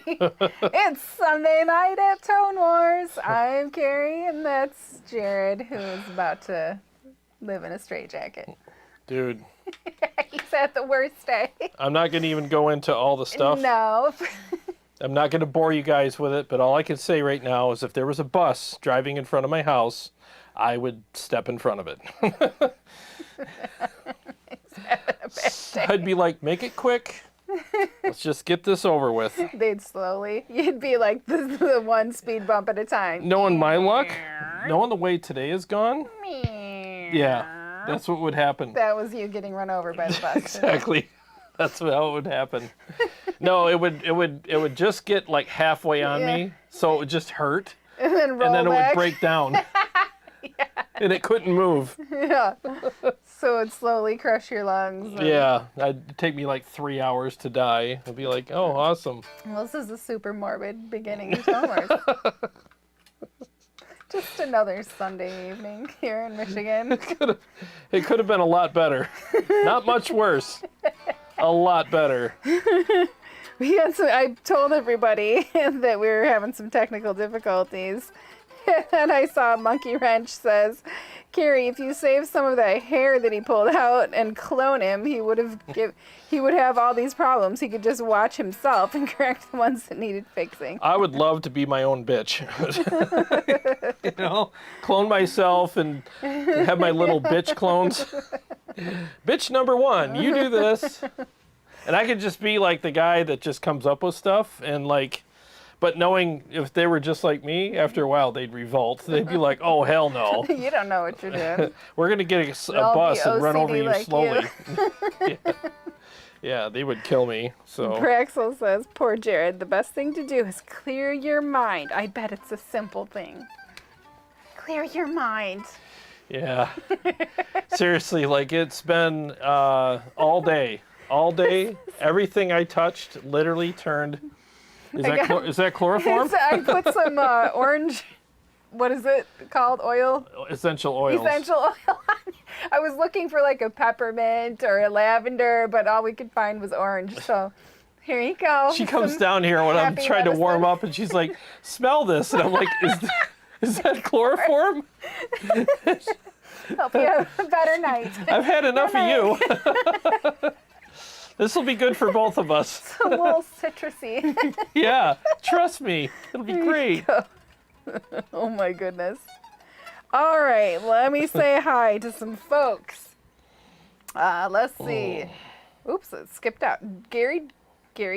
It's Sunday night at Tone Wars. I'm Carrie, and that's Jarrod, who is about to live in a straitjacket. Dude. He's had the worst day. I'm not going to even go into all the stuff. No. I'm not going to bore you guys with it, but all I can say right now is if there was a bus driving in front of my house, I would step in front of it. I'd be like, make it quick. Let's just get this over with. They'd slowly. You'd be like the one speed bump at a time. Knowing my luck, knowing the way today is gone, yeah, that's what would happen. That was you getting run over by the bus. Exactly. That's how it would happen. No, it would just get like halfway on me, so it would just hurt, and then roll and then back. it would break down. Yeah. And it couldn't move. Yeah. So it'd slowly crush your lungs. Yeah. It'd take me like 3 hours to die. I'd be like, oh, awesome. Well, this is a super morbid beginning of Tone Wars. Just another Sunday evening here in Michigan. It could have been a lot better. Not much worse. A lot better. I told everybody that we were having some technical difficulties. And I saw Monkey Wrench says, Carrie, if you save some of that hair that he pulled out and clone him, he would have all these problems. He could just watch himself and correct the ones that needed fixing. I would love to be my own bitch. You know, clone myself and have my little bitch clones. Bitch number one, you do this. And I could just be like the guy that just comes up with stuff and like, but knowing if they were just like me, after a while they'd revolt. They'd be like, "Oh hell no! You don't know what you're doing. We're gonna get a bus and run over you like slowly." Yeah, they would kill me. So Praxel says, "Poor Jarrod. The best thing to do is clear your mind. I bet it's a simple thing. Clear your mind." Yeah, seriously, like it's been all day. All day, everything I touched literally turned. Is that chloroform? I put some orange, what is it called? Oil? Essential oils. Essential oil on. I was looking for like a peppermint or a lavender, but all we could find was orange. So here you go. She comes down here when I'm trying to warm up, and she's like, "Smell this," and I'm like, "Is that chloroform?" Hope you have a better night. I've had enough of you. This will be good for both of us. It's a little citrusy. Yeah, trust me. It'll be great. Oh my goodness. All right, let me say hi to some folks. Let's see. Oops, it skipped out. Gary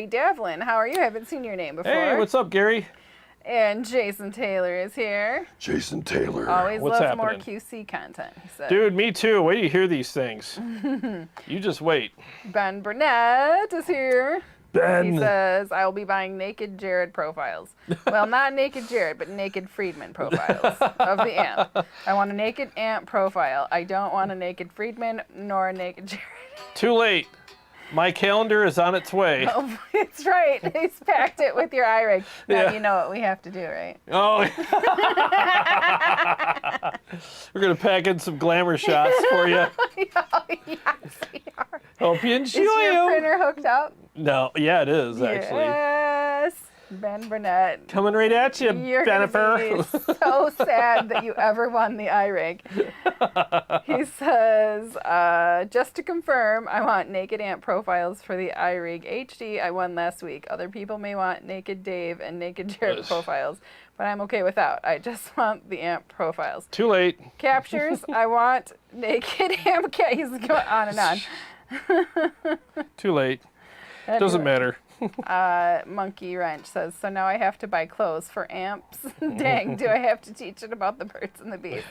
Devlin, how are you? I haven't seen your name before. Hey, what's up, Gary? And Jason Taylor is here. Jason Taylor. Always what's loves happening? more QC content, he said. Dude, me too. Wait till you hear these things. You just wait. Ben Burnett is here. Ben. He says, I will be buying naked Jarrod profiles. Well, not naked Jarrod, but naked Friedman profiles of the amp. I want a naked amp profile. I don't want a naked Friedman nor a naked Jarrod. Too late. My calendar is on its way. Oh, it's right. He's packed it with your iRig. Now Yeah. you know what we have to do, right? Oh. We're going to pack in some glamour shots for you. Oh, yes, we are. Hope you enjoy Is your them. printer hooked up? No, yeah, it is, actually. Yes. Ben Burnett. Coming right at you, You're Jennifer. gonna be so sad that you ever won the iRig. He says, just to confirm, I want naked amp profiles for the iRig HD I won last week. Other people may want naked Dave and naked Jarrod profiles, but I'm okay without. I just want the amp profiles. Too late. Captures, I want naked amp. He's going on and on. Too late. Doesn't matter. Monkey Wrench says, so now I have to buy clothes for amps. Dang, do I have to teach it about the birds and the bees?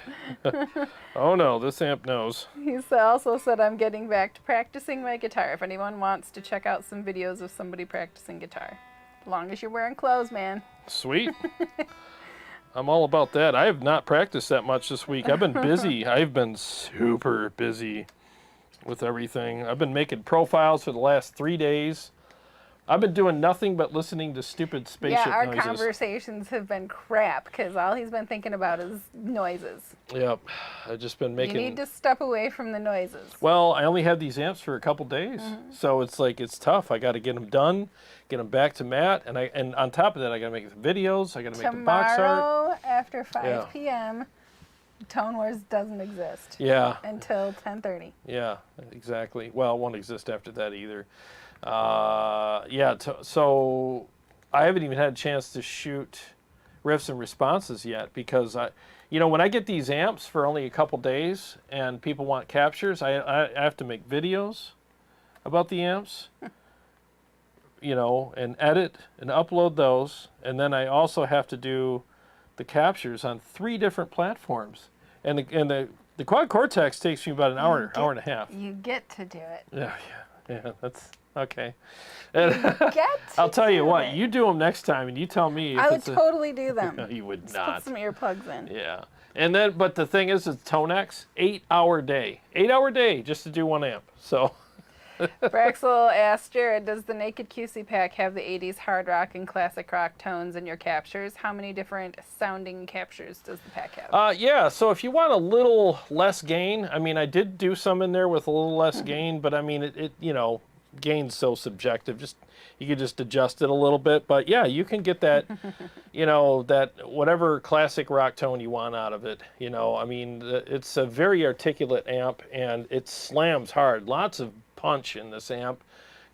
Oh no, this amp knows. He also said, I'm getting back to practicing my guitar. If anyone wants to check out some videos of somebody practicing guitar. As long as you're wearing clothes, man. Sweet. I'm all about that. I have not practiced that much this week. I've been busy. I've been super busy with everything. I've been making profiles for the last 3 days I've been doing nothing but listening to stupid spaceship Yeah, our noises. conversations have been crap because all he's been thinking about is noises. Yep, I've just been making. You need to step away from the noises. Well, I only had these amps for a couple days, so it's like it's tough. I got to get them done, get them back to Matt, and on top of that, I got to make the videos. I got to make the box art. Tomorrow after 5 Yeah. p.m., Tone Wars doesn't exist. Yeah. Until 10:30. Yeah, exactly. Well, it won't exist after that either. So I haven't even had a chance to shoot riffs and responses yet because when I get these amps for only a couple days and people want captures, I have to make videos about the amps, and edit and upload those, and then I also have to do the captures on 3 different platforms, and the Quad Cortex takes me about an hour and a half. You get to do it. Yeah, that's okay. I'll tell you what, you do them next time, and you tell me. If I would totally do them. No, you would Just not. put some earplugs in. Yeah, and then, but the thing is, it's Tonex, 8-hour day, 8-hour day just to do one amp. So. Braxel asked Jarrod, does the Naked QC pack have the 80s hard rock and classic rock tones in your captures? How many different sounding captures does the pack have? Yeah, so if you want a little less gain, I mean, I did do some in there with a little less gain, but I mean, it gain's so subjective. You could just adjust it a little bit, but yeah, you can get that, that whatever classic rock tone you want out of it. I mean, it's a very articulate amp, and it slams hard. Lots of punch in this amp.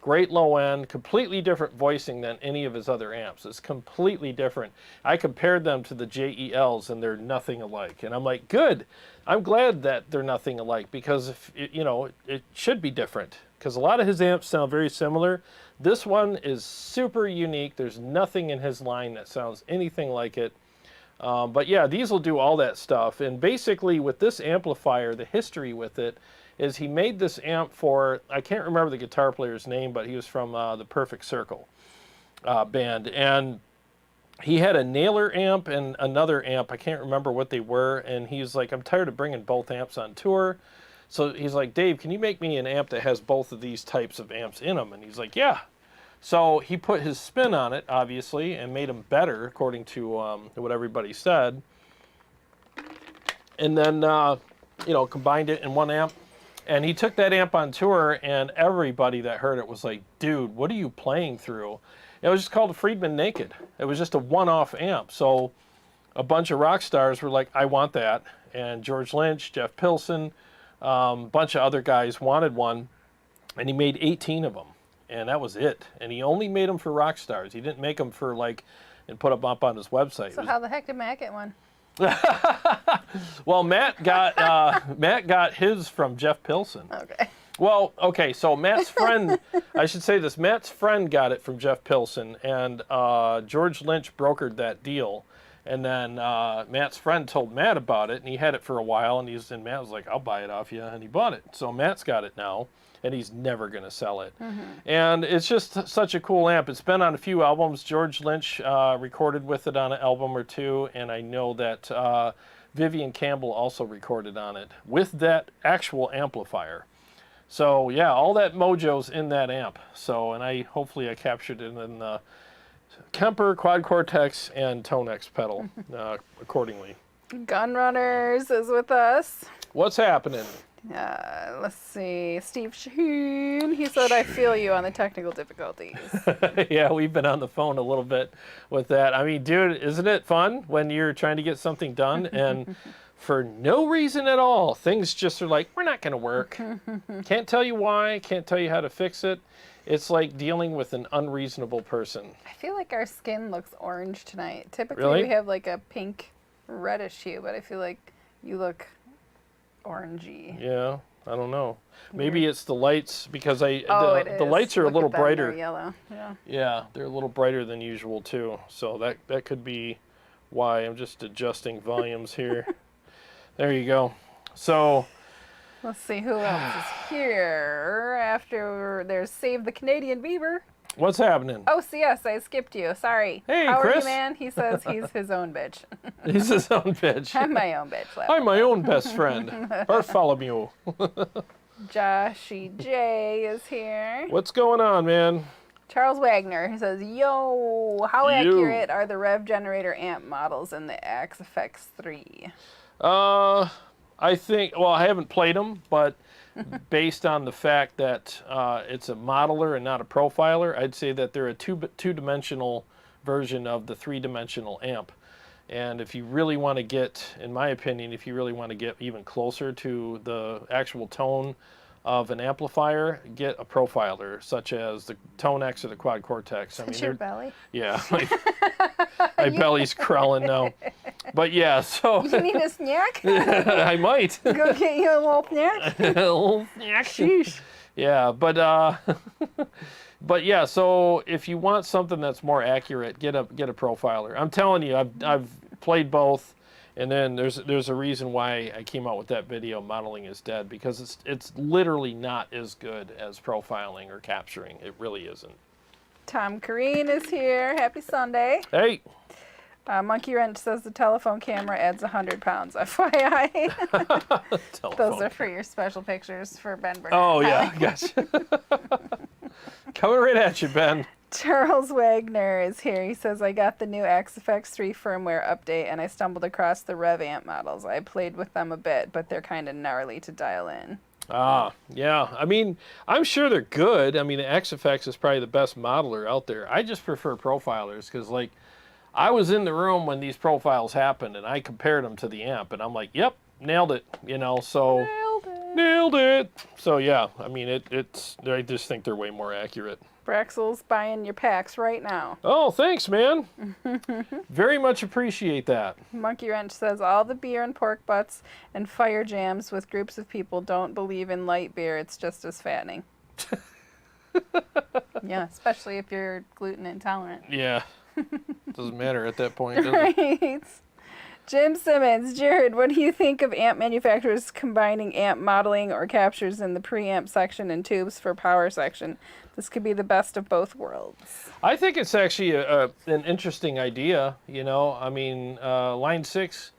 Great low end, completely different voicing than any of his other amps. It's completely different. I compared them to the JELs, and they're nothing alike. And I'm like, good. I'm glad that they're nothing alike, because if it should be different. Because a lot of his amps sound very similar. This one is super unique. There's nothing in his line that sounds anything like it. But yeah, these will do all that stuff. And basically with this amplifier, the history with it is he made this amp for, I can't remember the guitar player's name, but he was from the Perfect Circle band. And he had a Nailer amp and another amp. I can't remember what they were. And he's like, I'm tired of bringing both amps on tour. So he's like, Dave, can you make me an amp that has both of these types of amps in them? And he's like, yeah. So he put his spin on it, obviously, and made them better, according to what everybody said. And then, combined it in one amp. And he took that amp on tour, and everybody that heard it was like, dude, what are you playing through? It was just called a Friedman Naked. It was just a one-off amp. So a bunch of rock stars were like, I want that. And George Lynch, Jeff Pilson, a bunch of other guys wanted one. And he made 18 of them. And that was it. And he only made them for rock stars. He didn't make them for and put them up on his website. So how the heck did Matt get one? Well, Matt got his from Jeff Pilson. Okay. Well, okay, so Matt's friend, I should say this, Matt's friend got it from Jeff Pilson, and George Lynch brokered that deal. And then Matt's friend told Matt about it, and he had it for a while, and Matt was like, I'll buy it off you, and he bought it. So Matt's got it now, and he's never going to sell it. Mm-hmm. And it's just such a cool amp. It's been on a few albums. George Lynch recorded with it on an album or two, and I know that Vivian Campbell also recorded on it with that actual amplifier. So yeah, all that mojo's in that amp. So, and hopefully I captured it in the KEMPER, Quad Cortex, and Tonex pedal accordingly. Gunrunners is with us. What's happening? Let's see. Steve Shaheen. He said, I feel you on the technical difficulties. Yeah, we've been on the phone a little bit with that. I mean, dude, isn't it fun when you're trying to get something done and for no reason at all, things just are like, we're not going to work. Can't tell you why, can't tell you how to fix it. It's like dealing with an unreasonable person. I feel like our skin looks orange tonight. Typically Really? we have like a pink reddish hue, but I feel like you look orangey. Yeah, I don't know. Maybe it's the lights, because the the lights are a little brighter. They're yellow. Yeah. Yeah, they're a little brighter than usual too. So that could be why. I'm just adjusting volumes here. There you go. So let's see who else is here. After there's Save the Canadian Beaver. what's happening? Oh, CS, I skipped you. Sorry. Hey, How Chris. are you, man? He says he's his own bitch. He's his own bitch. I'm my own bitch. I'm my own best friend. Bartholomew. Joshy J is here. What's going on, man? Charles Wagner, he says, yo, how accurate are the rev generator amp models in the XFX3? I think, well, I haven't played them, but based on the fact that it's a modeler and not a profiler, I'd say that they're a two-dimensional version of the three-dimensional amp. And if you really want to get, in my opinion, if you really want to get even closer to the actual tone of an amplifier, get a profiler, such as the Tone X or the Quad Cortex. Is your belly? Yeah, my belly's crawling now. But yeah, so... You need a snack? I might. Go get you a little snack? A little snack. Sheesh. Yeah, but but yeah, so if you want something that's more accurate, get a profiler. I'm telling you, I've played both. And then there's a reason why I came out with that video, Modeling is Dead, because it's literally not as good as profiling or capturing. It really isn't. Tom Kareen is here. Happy Sunday. Hey. Monkey Wrench says the telephone camera adds 100 pounds. FYI. Those are for your special pictures for Ben Burnett. Oh, yeah. Gotcha. Coming right at you, Ben. Charles Wagner is here. He says, I got the new XFX3 firmware update and I stumbled across the Rev amp models. I played with them a bit, but they're kind of gnarly to dial in. Ah, yeah. I mean, I'm sure they're good. I mean, the XFX is probably the best modeler out there. I just prefer profilers because, like, I was in the room when these profiles happened and I compared them to the amp and I'm like, yep, nailed it, you know, so. Nailed it. So, yeah, I mean, I just think they're way more accurate. Braxel's buying your packs right now. Oh, thanks, man. Very much appreciate that. Monkey Wrench says all the beer and pork butts and fire jams with groups of people don't believe in light beer. It's just as fattening. Yeah, especially if you're gluten intolerant. Yeah. Doesn't matter at that point, does right. it? Jim Simmons, Jarrod, what do you think of amp manufacturers combining amp modeling or captures in the preamp section and tubes for power section? This could be the best of both worlds. I think it's actually an interesting idea, you know. I mean, Line 6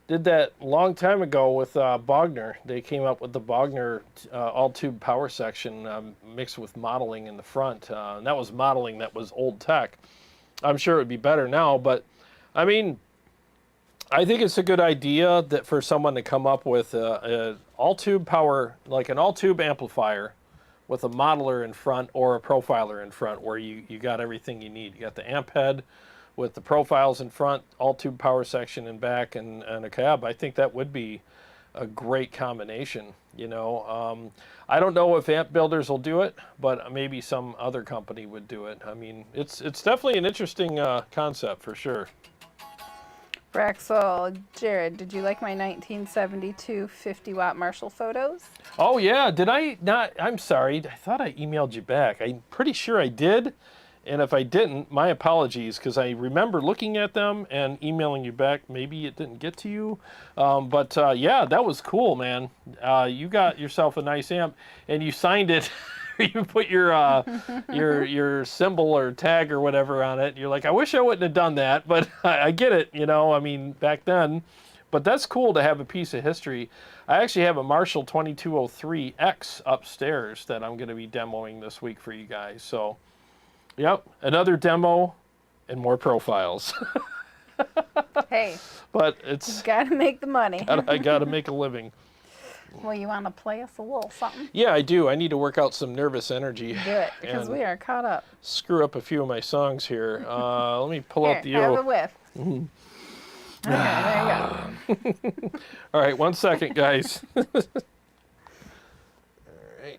did that a long time ago with Bogner. They came up with the Bogner all-tube power section mixed with modeling in the front. And that was modeling that was old tech. I'm sure it would be better now, but, I mean, I think it's a good idea that for someone to come up with an all-tube power, like an all-tube amplifier with a modeler in front or a profiler in front where you got everything you need. You got the amp head with the profiles in front, all-tube power section in back, and a cab. I think that would be a great combination, you know. I don't know if amp builders will do it, but maybe some other company would do it. I mean, it's definitely an interesting concept for sure. Braxel, Jarrod, did you like my 1972 50-watt Marshall photos? Oh, yeah. Did I not? I'm sorry. I thought I emailed you back. I'm pretty sure I did. And if I didn't, my apologies, because I remember looking at them and emailing you back. Maybe it didn't get to you. But yeah, that was cool, man. You got yourself a nice amp, and you signed it. You put your symbol or tag or whatever on it. You're like, I wish I wouldn't have done that, but I get it, you know, I mean, back then. But that's cool to have a piece of history. I actually have a Marshall 2203X upstairs that I'm going to be demoing this week for you guys. So, yep, another demo and more profiles. Hey, but it's you got to make the money. I got to make a living. Well, you want to play us a little something? Yeah, I do. I need to work out some nervous energy. Do it, because we are caught up. Screw up a few of my songs here. Let me pull Here, up the... have a whiff. Okay, there you go. All right, 1 second, guys. All right.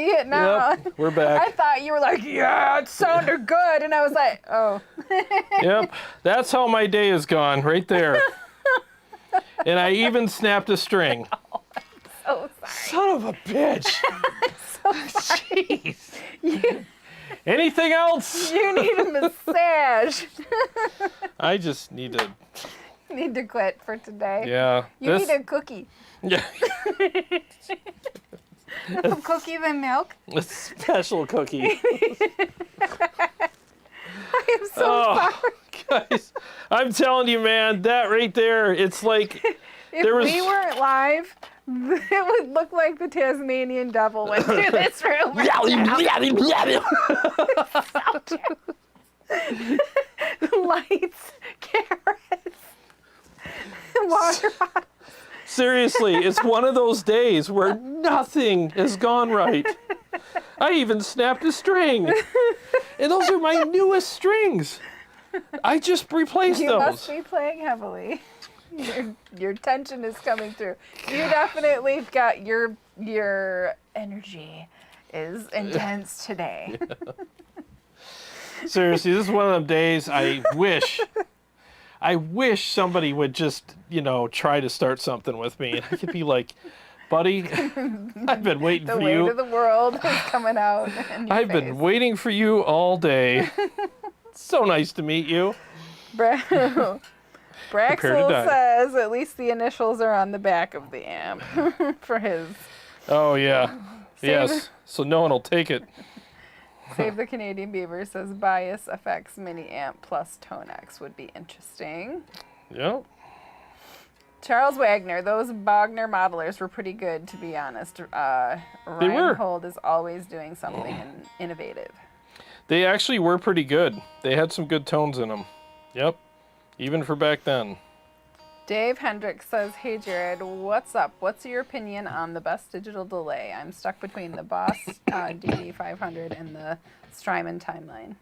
see it now. Yep, we're back. I thought you were like, yeah, it sounded good. And I was like, oh. Yep, that's how my day has gone, right there. And I even snapped a string. Oh, I'm so sorry. Son of a bitch. I'm so sorry. Jeez. Anything else? You need a massage. I just need to. Need to quit for today. Yeah. You need a cookie. Yeah. A cookie than milk. A special cookie. I am so sorry. Guys, I'm telling you, man, that right there, it's like If we weren't live, it would look like the Tasmanian devil went through this room. Lights, carrots, water bottles. Seriously, it's one of those days where nothing has gone right. I even snapped a string. And those are my newest strings. I just replaced You those. must be playing heavily. Your tension is coming through. You definitely got your energy is intense today. Seriously, this is one of them days I wish somebody would just, try to start something with me. And I could be like, buddy, I've been waiting The for weight you. of the world is coming out in your I've face. been waiting for you all day. So nice to meet you. Braxel die. says at least the initials are on the back of the amp for his. Oh, yeah. Yes. So no one will take it. Save the Canadian Beaver says bias effects mini amp plus Tonex would be interesting. Yep. Charles Wagner, those Bogner modelers were pretty good, to be honest. They were. Reinhold is always doing something innovative. They actually were pretty good. They had some good tones in them. Yep. Even for back then. Dave Hendricks says, hey Jarrod, what's up? What's your opinion on the best digital delay? I'm stuck between the Boss DD500 and the Strymon Timeline.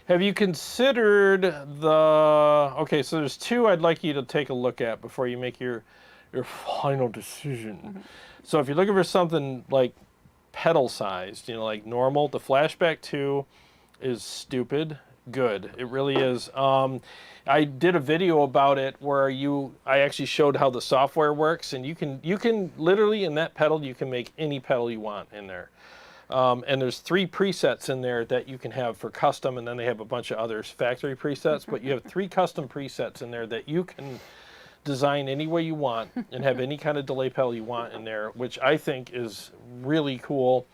Have you considered the... Okay, so there's two I'd like you to take a look at before you make your final decision. Mm-hmm. So if you're looking for something like pedal-sized, like normal, the Flashback 2 is stupid good. It really is. I did a video about it where I actually showed how the software works, and you can literally in that pedal you can make any pedal you want in there. And there's 3 presets in there that you can have for custom, and then they have a bunch of other factory presets, but you have 3 custom presets in there that you can design any way you want and have any kind of delay pedal you want in there, which I think is really cool.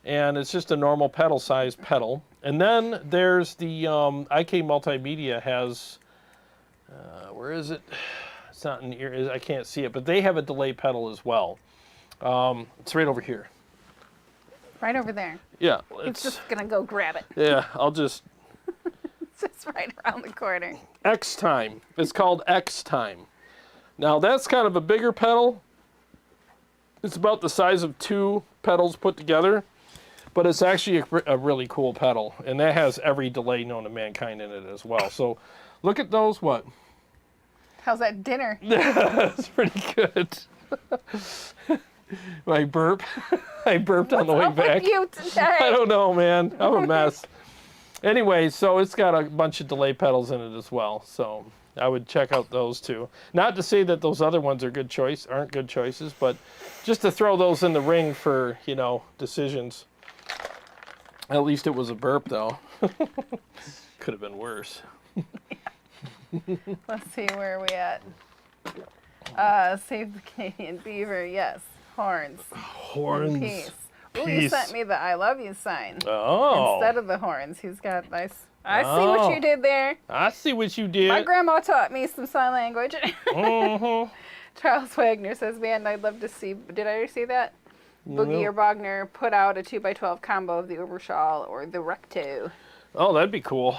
And it's just a normal pedal-sized pedal. And then there's the IK Multimedia has, where is it? It's not in here. I can't see it, but they have a delay pedal as well. It's right over here. Right over there. Yeah. It's just going to go grab it. Yeah, I'll just... It's just right around the corner. X-Time. It's called X-Time. Now, that's kind of a bigger pedal. It's about the size of 2 pedals put together. But it's actually a really cool pedal, and that has every delay known to mankind in it as well. So look at those. What? How's that dinner? That's pretty good. I burp. I burped on the way back. With you today? I don't know, man. I'm a mess. Anyway, so it's got a bunch of delay pedals in it as well. So I would check out those two. Not to say that those other ones are aren't good choices, but just to throw those in the ring for, decisions. At least it was a burp, though. Could have been worse. Let's see, where are we at? Save the Canadian Beaver, yes. Horns. Horns. Peace. Ooh, you sent me the I love you sign. Oh. Instead of the horns. He's got nice... I see what you did there. I see what you did. My grandma taught me some sign language. Mm-hmm. Charles Wagner says, man, I'd love to see... Did I already see that? Boogie or Bogner put out a 2x12 combo of the Uberschall or the Recto. Oh, that'd be cool.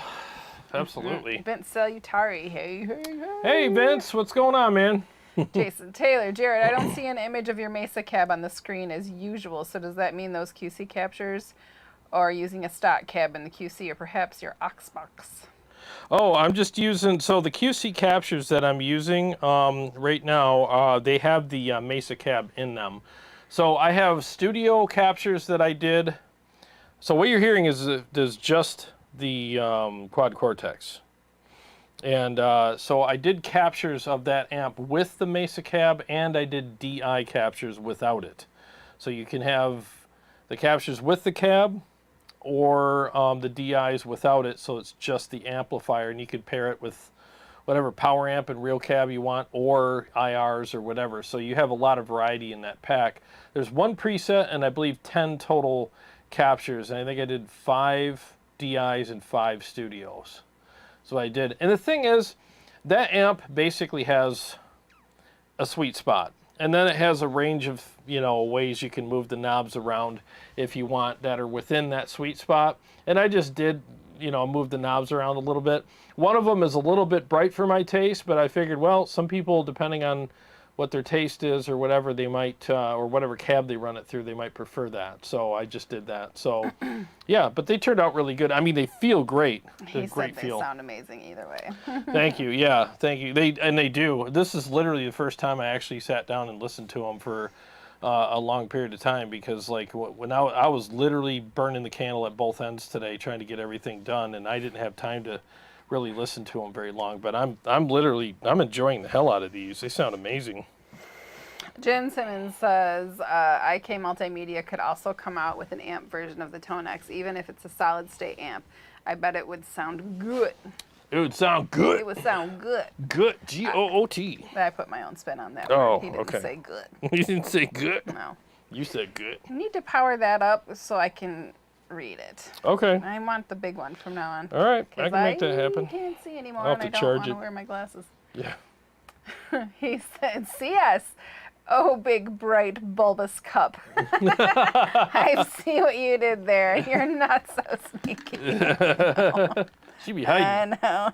Absolutely. Vince Salutari. Hey, hey, hey. Hey, Vince. What's going on, man? Jason Taylor. Jarrod, I don't see an image of your Mesa cab on the screen as usual. So does that mean those QC captures are using a stock cab in the QC or perhaps your Oxbox? Oh, I'm just using, so the QC captures that I'm using right now, they have the Mesa cab in them. So I have studio captures that I did. So what you're hearing is just the quad Cortex. And so I did captures of that amp with the Mesa cab, and I did DI captures without it. So you can have the captures with the cab, or the DIs without it, so it's just the amplifier, and you could pair it with whatever power amp and real cab you want, or IRs or whatever. So you have a lot of variety in that pack. There's one preset and I believe 10 total captures, and I think I did 5 DIs and 5 studios. So I did. And the thing is, that amp basically has a sweet spot. And then it has a range of, ways you can move the knobs around if you want that are within that sweet spot. And I just did, move the knobs around a little bit. One of them is a little bit bright for my taste, but I figured, well, some people, depending on what their taste is or whatever, they might, or whatever cab they run it through, they might prefer that. So I just did that. So, yeah, but they turned out really good. I mean, they feel great. They're great feel. They sound amazing either way. Thank you. Yeah, thank you. They do. This is literally the first time I actually sat down and listened to them for a long period of time, because like when I was literally burning the candle at both ends today trying to get everything done, and I didn't have time to really listen to them very long. But I'm enjoying the hell out of these. They sound amazing. Jen Simmons says, IK Multimedia could also come out with an amp version of the Tonex, even if it's a solid state amp. I bet it would sound good. It would sound good. It would sound good. Good. G-O-O-T. I put my own spin on that Oh, word. He didn't okay. say good. You didn't say good? No. You said good. You need to power that up so I can read it. Okay. I want the big one from now on. All right. I can make that happen. I can't see anymore, I'll have and to I don't charge want to it. wear my glasses. Yeah. He said, CS. Oh, big, bright, bulbous cup. I see what you did there. You're not so sneaky. She'd be hiding. I know.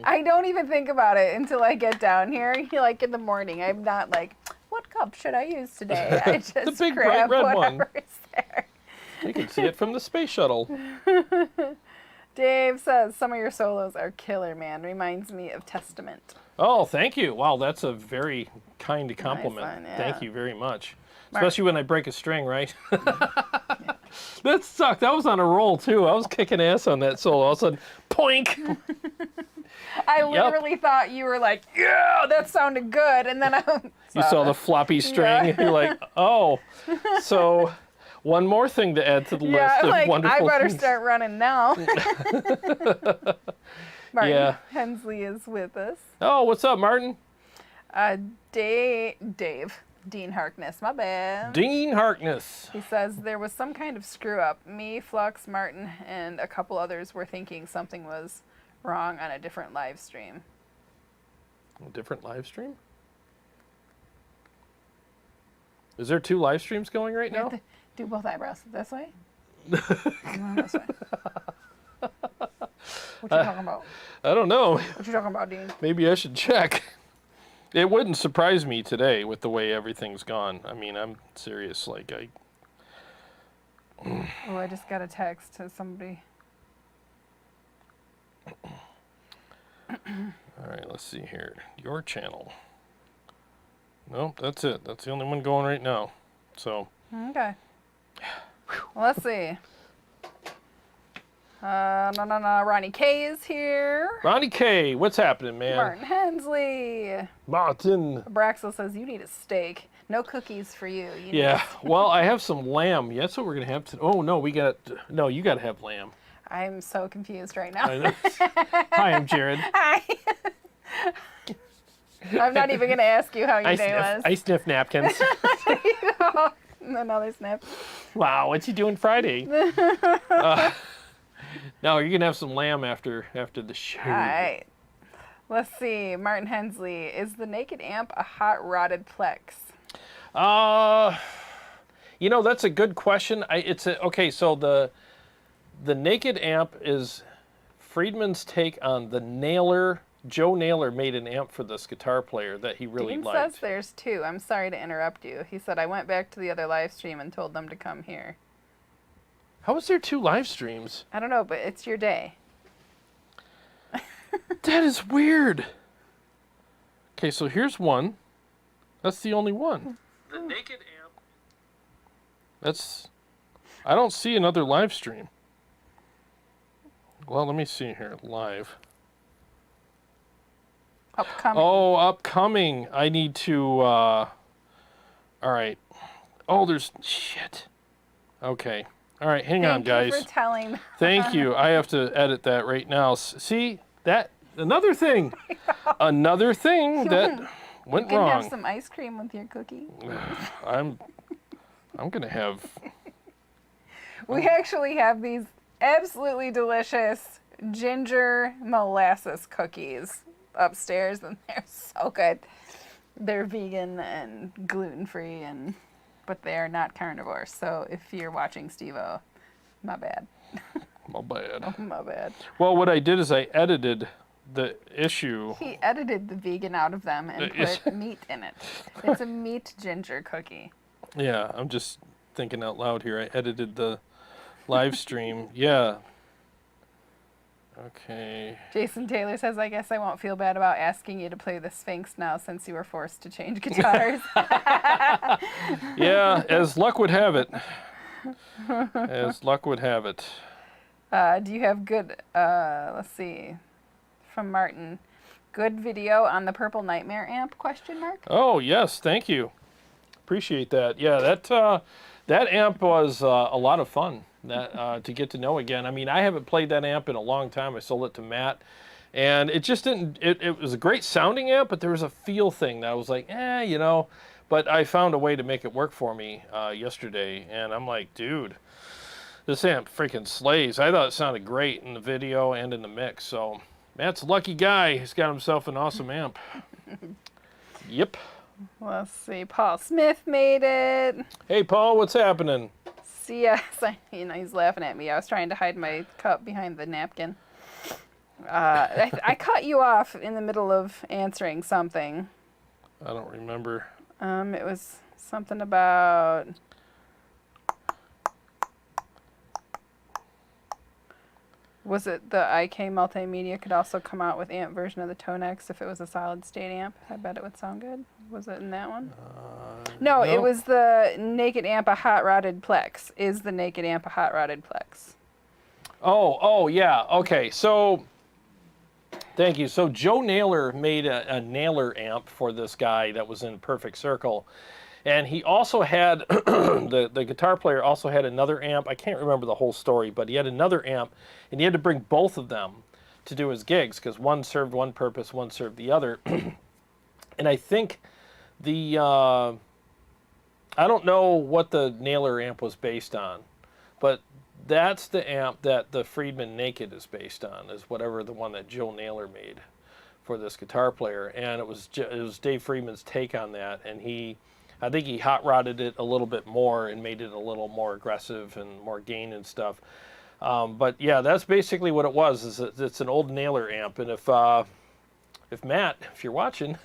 I don't even think about it until I get down here. Like in the morning, I'm not like, what cup should I use today? I just The big, grab bright red whatever one. is there. You can see it from the space shuttle. Dave says, some of your solos are killer, man. Reminds me of Testament. Oh, thank you. Wow, that's a very kind compliment. Nice one, yeah. Thank you very much. Mark. Especially when I break a string, right? That sucked. I was on a roll, too. I was kicking ass on that solo. All of a sudden, poink! I literally thought you were like, yeah, that sounded good. And then You saw the floppy string. Yeah. You're like, oh. So, one more thing to add to the list I'm of like, wonderful I better things. start running now. Martin Yeah. Hensley is with us. Oh, what's up, Martin? Dave. Dean Harkness, my bad. Dean Harkness. He says there was some kind of screw up. Me, Flux, Martin, and a couple others were thinking something was wrong on a different live stream. A different live stream? Is there 2 live streams going right now? Do both eyebrows this way. This way. What you talking about? I don't know. What you talking about, Dean? Maybe I should check. It wouldn't surprise me today with the way everything's gone. I mean, I'm serious. Like, Oh, I just got a text to somebody. All right, let's see here. Your channel. Nope, that's it. That's the only one going right now. So. Okay. Well, let's see. No. Ronnie K is here. Ronnie K, what's happening, man? Martin Hensley. Martin. Braxel says you need a steak. No cookies for you. You need Yeah. Well, I have some lamb. Yeah, that's what we're gonna have to. Oh no, you gotta have lamb. I'm so confused right now. I know. Hi, I'm Jarrod. Hi. I'm not even gonna ask you how your day was. I sniff napkins. Another sniff. Wow, what's he doing Friday? No, you're gonna have some lamb after the show. All right. Let's see. Martin Hensley, is the Naked Amp a hot rodded Plex? That's a good question. So the Naked Amp is Friedman's take on the Nailer. Joe Naylor made an amp for this guitar player that he really Dean liked. says there's 2. I'm sorry to interrupt you. He said I went back to the other live stream and told them to come here. How is there 2 live streams? I don't know, but it's your day. That is weird. Okay, so here's one. That's the only one. The naked amp. That's... I don't see another live stream. Well, let me see here. Live. Upcoming. Oh, upcoming. I need to... all right. Oh, there's... Shit. Okay. All right, hang on, guys. Thank you for telling. Thank you. I have to edit that right now. See, that... Another thing. Another thing that went You wrong. can have some ice cream with your cookie. I'm going to have... We actually have these absolutely delicious ginger molasses cookies upstairs, and they're so good. They're vegan and gluten-free, but they are not carnivore. So if you're watching Steve-O, my bad. My bad. My bad. Well, what I did is I edited the issue. He edited the vegan out of them and put meat in it. It's a meat ginger cookie. Yeah, I'm just thinking out loud here. I edited the live stream. Yeah. Okay. Jason Taylor says, I guess I won't feel bad about asking you to play the Sphinx now since you were forced to change guitars. Yeah, as luck would have it. As luck would have it. Do you have good, let's see, from Martin, good video on the Purple Nightmare amp, question mark? Oh, yes, thank you. Appreciate that. Yeah, that amp was a lot of fun to get to know again. I mean, I haven't played that amp in a long time. I sold it to Matt, and it just didn't, it was a great sounding amp, but there was a feel thing that I was like, you know, but I found a way to make it work for me yesterday, and I'm like, dude, this amp freaking slays. I thought it sounded great in the video and in the mix, so Matt's a lucky guy. He's got himself an awesome amp. Yep. Let's see, Paul Smith made it. Hey, Paul, what's happening? CS, you know, he's laughing at me. I was trying to hide my cup behind the napkin. I cut you off in the middle of answering something. I don't remember. It was something about... Was it the IK Multimedia could also come out with amp version of the Tonex if it was a solid state amp? I bet it would sound good. Was it in that one? No, it was the Naked Amp a Hot Rodded Plex. Is the Naked Amp a Hot Rodded Plex? Oh, yeah. Okay, so thank you. So Joe Naylor made a Naylor amp for this guy that was in Perfect Circle. And he also had, the guitar player also had another amp. I can't remember the whole story, but he had another amp, and he had to bring both of them to do his gigs, because one served one purpose, one served the other. And I think the, I don't know what the Naylor amp was based on, but that's the amp that the Friedman Naked is based on, is whatever the one that Joe Naylor made for this guitar player. And it was Dave Friedman's take on that, and I think he hot rodded it a little bit more and made it a little more aggressive and more gain and stuff. But yeah, that's basically what it was. Is it's an old Naylor amp, and if Matt, if you're watching,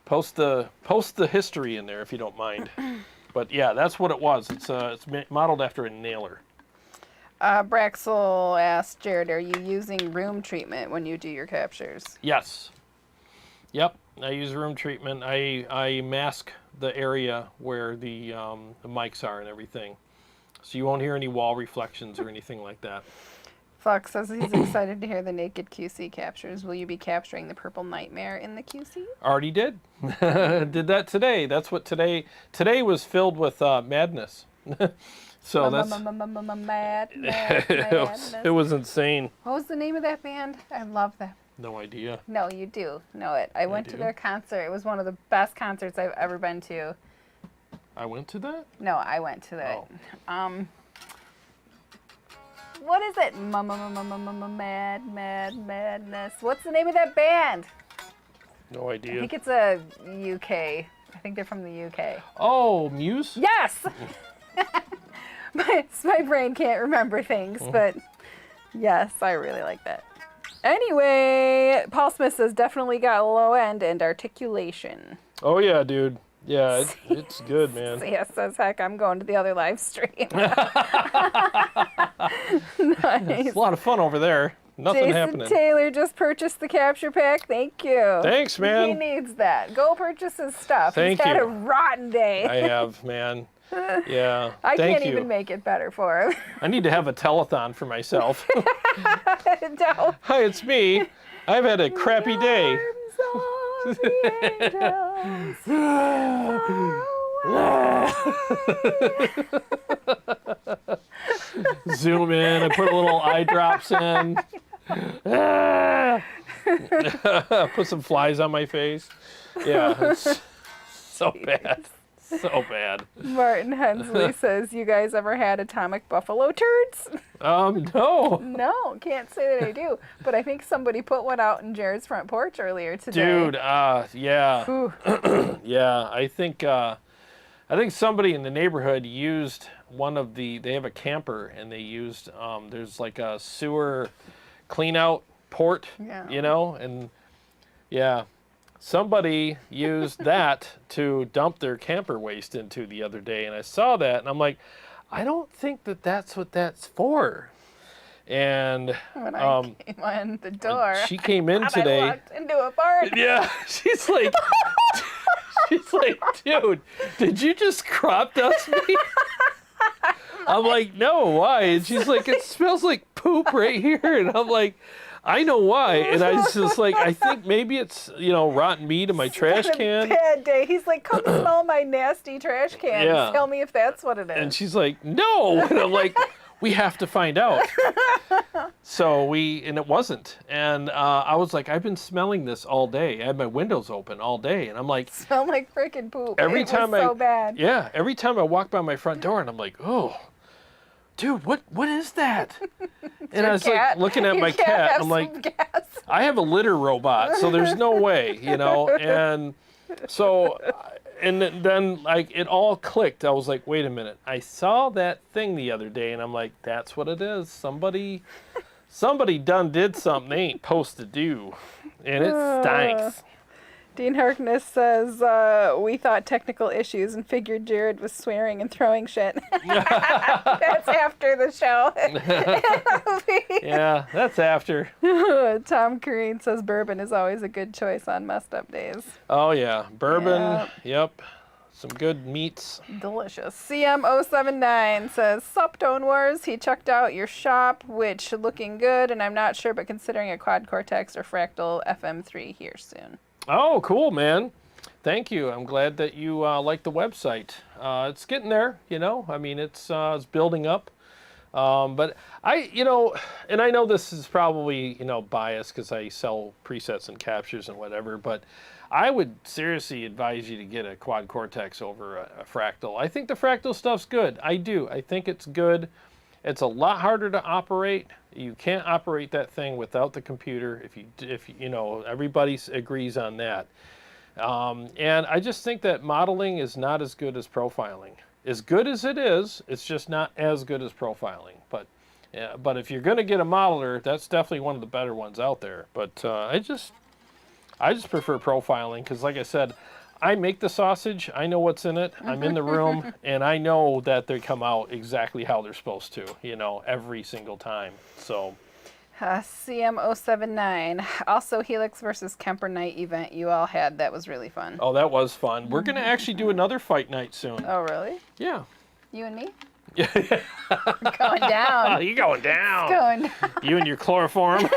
post the history in there if you don't mind. But yeah, that's what it was. It's modeled after a Naylor. Braxel asked Jarrod, are you using room treatment when you do your captures? Yes. Yep. I use room treatment. I mask the area where the mics are and everything, so you won't hear any wall reflections or anything like that. Fox says he's excited to hear the Naked QC captures. Will you be capturing the Purple Nightmare in the QC? Already did. Did that today. That's what today was filled with madness. So that's madness. It was insane. What was the name of that band? I love that. No idea. No, you do know it. I went to their concert. It was one of the best concerts I've ever been to. I went to that? No, I went to that. Oh. What is it? Madness. What's the name of that band? No I idea. think it's a UK. I think they're from the UK. Oh, Muse? Yes! my brain can't remember things, but yes, I really like that. Anyway, Paul Smith says definitely got low end and articulation. Oh yeah, dude. Yeah, it's good, man. CS says, heck, I'm going to the other live stream. Nice. It's a lot of fun over there. Nothing Jason happening. Taylor just purchased the capture pack. Thank you. Thanks, man. He needs that. Go purchase his stuff. Thank He's had you. a rotten day. I have, man. Yeah. I Thank can't you. even make it better for him. I need to have a telethon for myself. Don't. Hi, it's me. I've had a crappy day. Arms of the angels far away. Zoom in. I put a little eye drops in. Put some flies on my face. Yeah, it's so bad. So bad. Martin Hensley says, you guys ever had atomic buffalo turds? No. No, can't say that I do. But I think somebody put one out in Jared's front porch earlier today. Dude, yeah. Ooh. Yeah, I think somebody in the neighborhood used one of they have a camper, and they used, there's like a sewer clean out port, Yeah. you know, and yeah. Somebody used that to dump their camper waste into the other day, and I saw that, and I'm like, I don't think that's what that's for. And When I came on the door, she came in I today. walked into a barn. Yeah, she's like, dude, did you just crop dust me? I'm like, no, why? And she's like, it smells like poop right here, and I'm like, I know why. And I was just like, I think maybe it's, rotten meat in my trash Had a can. bad day. He's like, come smell my nasty trash can. Yeah. Tell me if that's what it is. And she's like, no. And I'm like, we have to find out. So and it wasn't. And I was like, I've been smelling this all day. I had my windows open all day. And I'm like, smell like freaking poop. every It time was so bad. Yeah, every time I walk by my front door, and I'm like, oh, dude, what is that? And I was like looking at my cat. Have I'm like, some gas. I have a litter robot, so there's no way, And so, and then like it all clicked. I was like, wait a minute. I saw that thing the other day, and I'm like, that's what it is. Somebody did something they ain't supposed to do, and it stinks. Dean Harkness says, we thought technical issues and figured Jarrod was swearing and throwing shit. That's after the show. Yeah, that's after. Tom Corrine says bourbon is always a good choice on messed up days. Oh yeah, bourbon. Yeah. Yep, some good meats. Delicious. CM079 says, Sup, Tone Wars. He checked out your shop, which looking good, and I'm not sure, but considering a quad Cortex or fractal FM3 here soon. Oh, cool, man. Thank you. I'm glad that you like the website. It's getting there, I mean, it's building up. But and I know this is probably, biased because I sell presets and captures and whatever, but I would seriously advise you to get a quad Cortex over a fractal. I think the fractal stuff's good. I do. I think it's good. It's a lot harder to operate. You can't operate that thing without the computer. If everybody agrees on that. And I just think that modeling is not as good as profiling. As good as it is, it's just not as good as profiling. But if you're going to get a modeler, that's definitely one of the better ones out there. But I just prefer profiling because, like I said, I make the sausage. I know what's in it. I'm in the room, and I know that they come out exactly how they're supposed to, every single time. So, CM079. Also, Helix versus Kemper night event you all had. That was really fun. oh, that was fun. We're going to actually do another fight night soon. Oh, really? Yeah. You and me? Yeah. Going down. You're going down. Going down. You and your chloroform.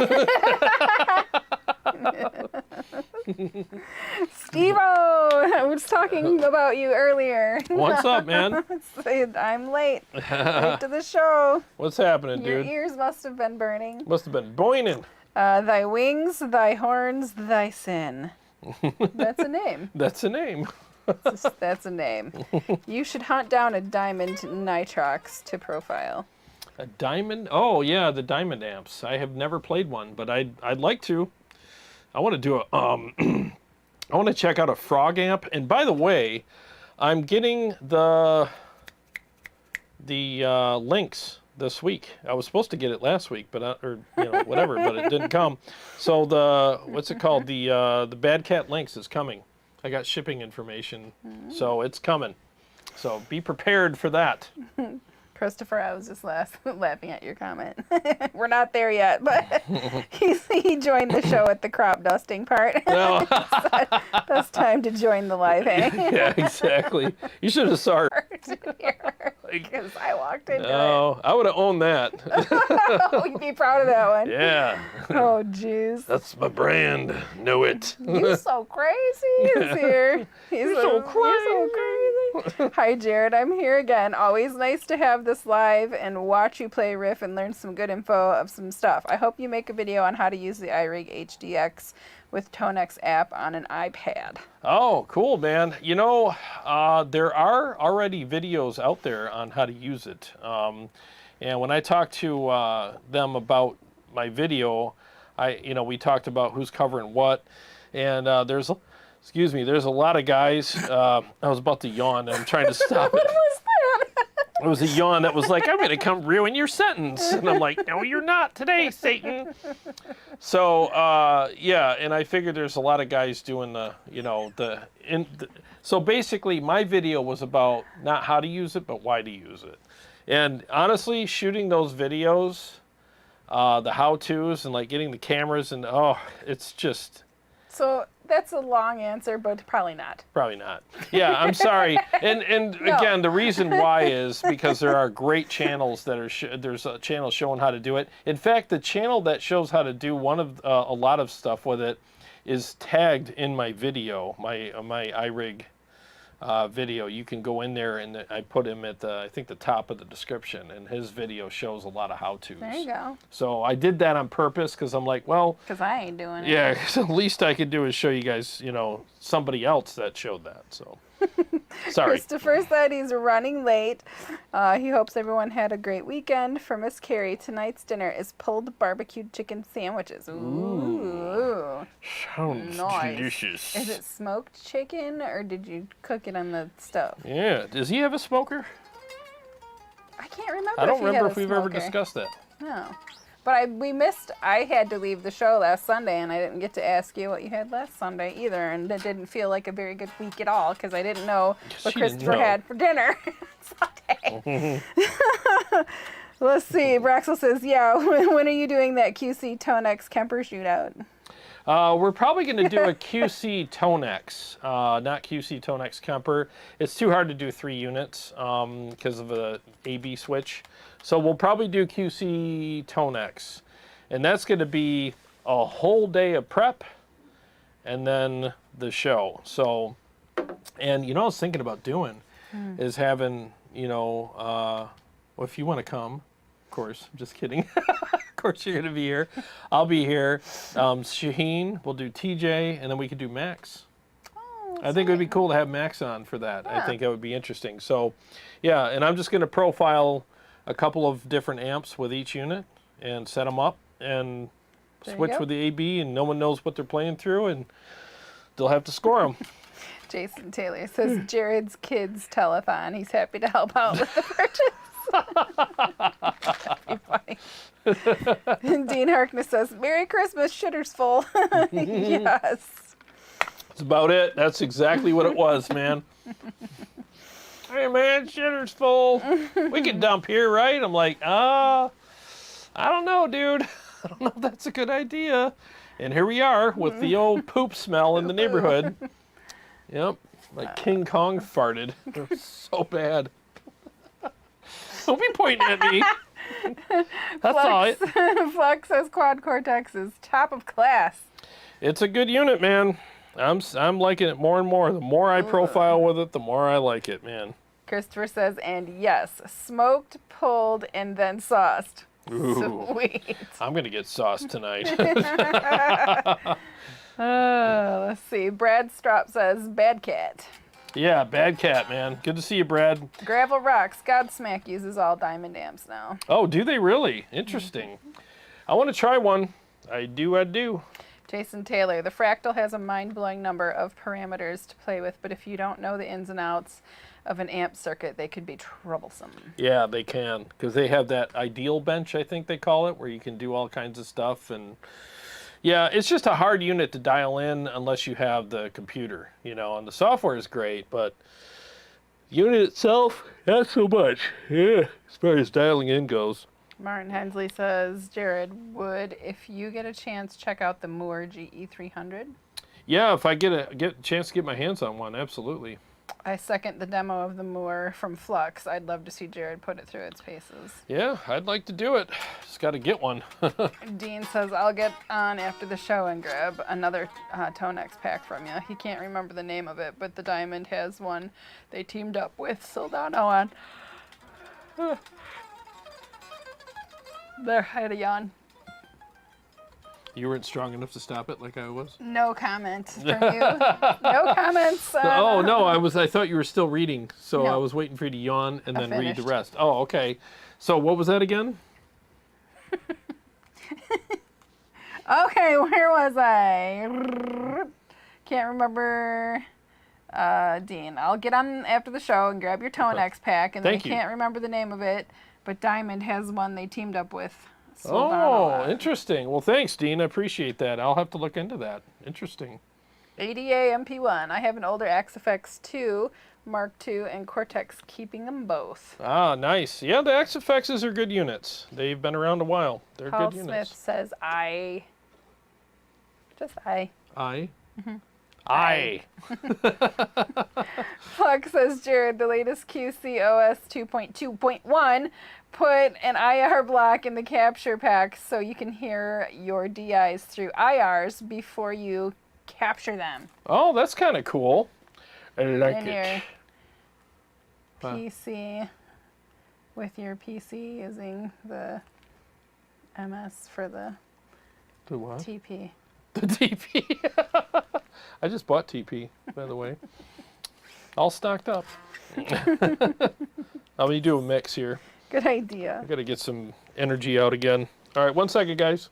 Steve-O! I was talking about you earlier. What's up, man? I'm late. Late to the show. What's happening, Your dude? ears must have been burning. Must have been boining. Thy wings, thy horns, thy sin. That's a name. That's a name. That's a name. You should hunt down a diamond nitrox to profile. A diamond? Oh, yeah, the diamond amps. I have never played one, but I'd like to. I want to do I want to check out a frog amp. And by the way, I'm getting the links this week. I was supposed to get it last week, but whatever, but it didn't come. So what's it called? The Bad Cat Links is coming. I got shipping information, so it's coming. So be prepared for that. Christopher, I was just laughing at your comment. We're not there yet, but he joined the show at the crop dusting part. No. That's time to join the live hang. Yeah, exactly. You should have saw her. Because I walked into No, I would have owned that. it. You'd be proud of that one. Yeah. Oh, jeez. That's my brand. Know it. You so crazy is here. You're so crazy. Hi, Jarrod. I'm here again. Always nice to have this live and watch you play riff and learn some good info of some stuff. I hope you make a video on how to use the iRig HDX with Tonex app on an iPad. Oh, cool, man. You know, there are already videos out there on how to use it. And when I talked to them about my video, we talked about who's covering what. And there's a lot of guys. I was about to yawn, and I'm trying to stop it. What was that? It was a yawn that was like, I'm going to come ruin your sentence. And I'm like, no, you're not today, Satan. So, yeah, and I figured there's a lot of guys doing so basically my video was about not how to use it, but why to use it. And honestly, shooting those videos, the how-tos and like getting the cameras and, it's just... So that's a long answer, but probably not. Probably not. Yeah, I'm sorry. And No. Again, the reason why is because there are great channels that are there's a channel showing how to do it. In fact, the channel that shows how to do a lot of stuff with it is tagged in my video, my iRig video. You can go in there, and I put him at I think the top of the description, and his video shows a lot of how-tos. There you go. So I did that on purpose because I'm like, well, Because I ain't doing it. yeah, the least I could do is show you guys, somebody else that showed that. So, sorry. Christopher said he's running late. He hopes everyone had a great weekend. For Miss Carrie, tonight's dinner is pulled barbecued chicken sandwiches. Ooh. Sounds Nice. delicious. Is it smoked chicken, or did you cook it on the stove? Yeah. Does he have a smoker? I can't remember. I don't if he remember had if a we've ever smoker. discussed that. No. But I had to leave the show last Sunday, and I didn't get to ask you what you had last Sunday either, and it didn't feel like a very good week at all, because I didn't know what She didn't Christopher know. had for dinner Sunday. Let's see. Braxel says, yeah, when are you doing that QC Tonex Kemper shootout? We're probably going to do a QC Tonex, not QC Tonex Kemper. It's too hard to do 3 units because of the AB switch. So we'll probably do QC Tonex. And that's going to be a whole day of prep and then the show. So, and I was thinking about doing is having, well, if you want to come, of course, I'm just kidding. Of course you're going to be here. I'll be here. Shaheen, we'll do TJ, and then we could do Max. Oh, I think it would be cool to have Max on for that. Yeah. I think that would be interesting. So, yeah, and I'm just going to profile a couple of different amps with each unit and set them up and There you switch go. with the AB, and no one knows what they're playing through, and they'll have to score them. Jason Taylor says, Jared's kids telethon. He's happy to help out with the purchase. That'd be funny. Dean Harkness says, Merry Christmas, shitter's full. Yes. That's about it. That's exactly what it was, man. Hey, man, shitter's full. We can dump here, right? I'm like, I don't know, dude. I don't know if that's a good idea. And here we are with the old poop smell in the neighborhood. Yep, like King Kong farted. It was so bad. Don't be pointing at me. That's all it. Flux says Quad Cortex is top of class. It's a good unit, man. I'm liking it more and more. The more I profile with it, the more I like it, man. Christopher says, and yes, smoked, pulled, and then sauced. Ooh. Sweet. I'm gonna get sauce tonight. Let's see. Brad Strop says, Bad Cat. Yeah, Bad Cat, man. Good to see you, Brad. Gravel Rocks. Godsmack uses all diamond amps now. Oh, do they really? Interesting. I want to try one. I do. Jason Taylor. The Fractal has a mind-blowing number of parameters to play with, but if you don't know the ins and outs of an amp circuit, they could be troublesome. Yeah, they can, because they have that ideal bench, I think they call it, where you can do all kinds of stuff. And yeah, it's just a hard unit to dial in unless you have the computer, and the software is great, but the unit itself, Not so much. Yeah, as far as dialing in goes. Martin Hensley says, Jarrod, would, if you get a chance, check out the Moore GE300? Yeah, if I get a chance to get my hands on one, absolutely. I second the demo of the Moore from Flux. I'd love to see Jarrod put it through its paces. Yeah, I'd like to do it. Just got to get one. Dean says, I'll get on after the show and grab another Tonex pack from you. He can't remember the name of it, but the Diamond has one they teamed up with Soldano on. There, I had a yawn. You weren't strong enough to stop it like I was? No comment from you. No comments. Oh, no, I thought you were still reading, so No. I was waiting for you to yawn and then read the finished. rest. Oh, okay. So what was that again? Okay, where was I? Can't remember. Dean, I'll get on after the show and grab your Tonex pack, and then I Thank you. can't remember the name of it, but Diamond has one they teamed up with. Oh, Soldano on. interesting. Well, thanks, Dean. I appreciate that. I'll have to look into that. Interesting. ADA MP1. I have an older XFX 2, Mark II, and Cortex, keeping them both. Ah, nice. Yeah, the XFXs are good units. They've been around a while. They're Paul good Smith units. says I. Just I. I. Mm-hmm. I. Flux says, Jarrod, the latest QC OS 2.2.1 put an IR block in the capture pack so you can hear your DIs through IRs before you capture them. Oh, that's kind of cool. I like in it. your Huh. PC, with your PC using the MS for the The what? TP. The TP. I just bought TP, by the way. All stocked up. Let me do a mix here. Good idea. I got to get some energy out again. All right, 1 second, guys.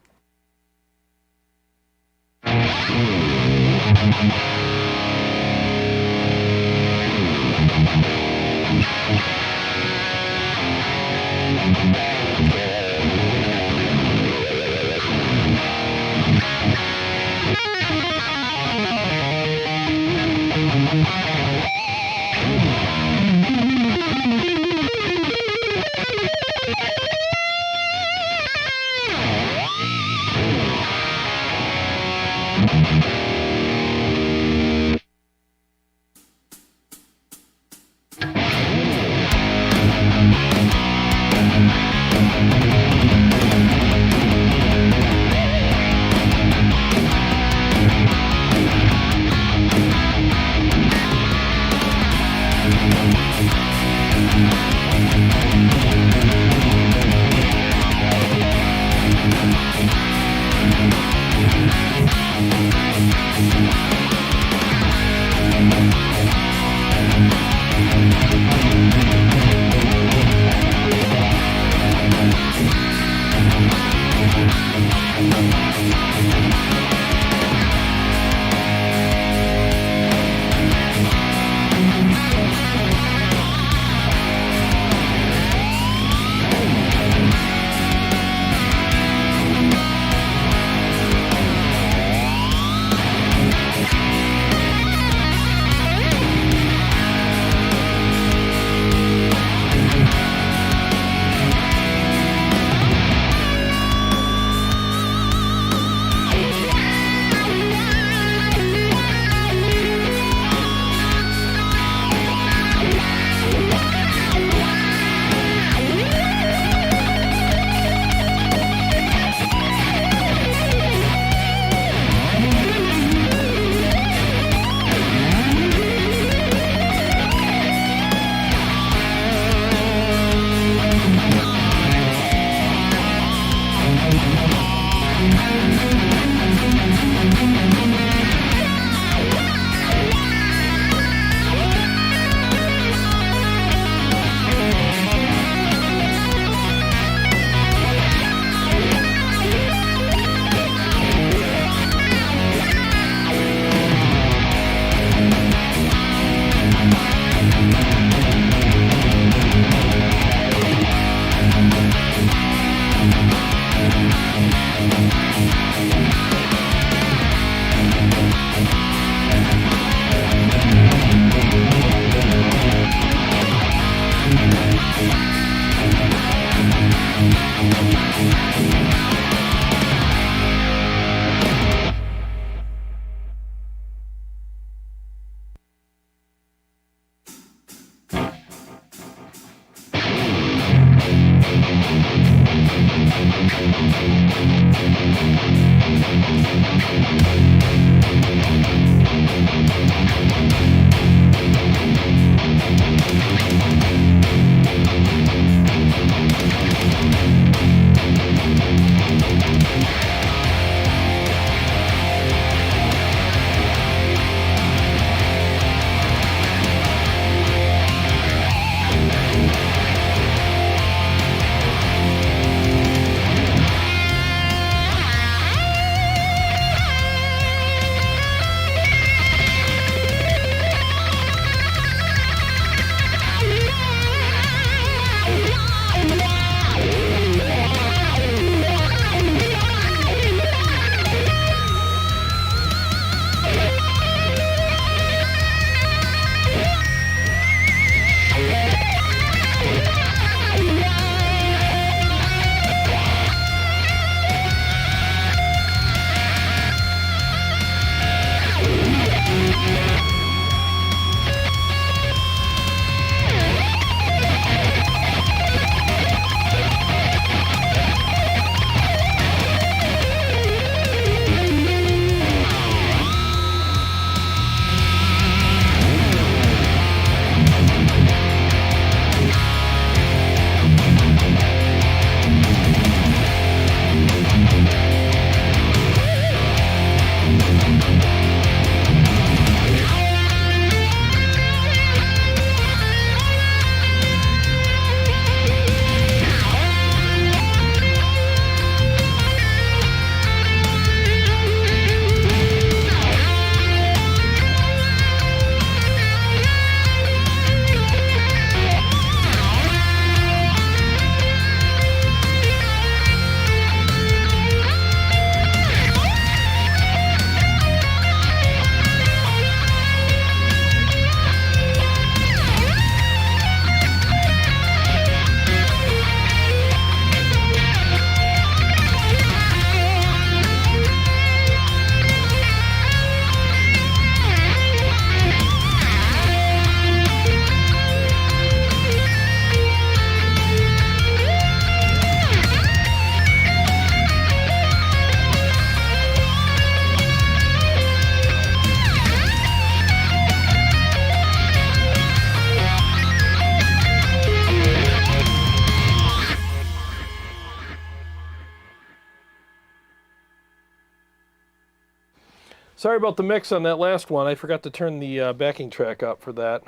Sorry about the mix on that last one. I forgot to turn the backing track up for that.